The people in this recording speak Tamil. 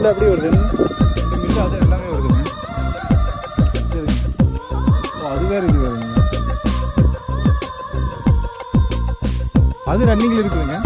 மில்லு அப்படி வருது. இந்த மில்லு அது எல்லாமே வருதுங்க. அது வேறு இது வருதுங்க. அது ரன்னிங்கில் இருக்குதுங்க.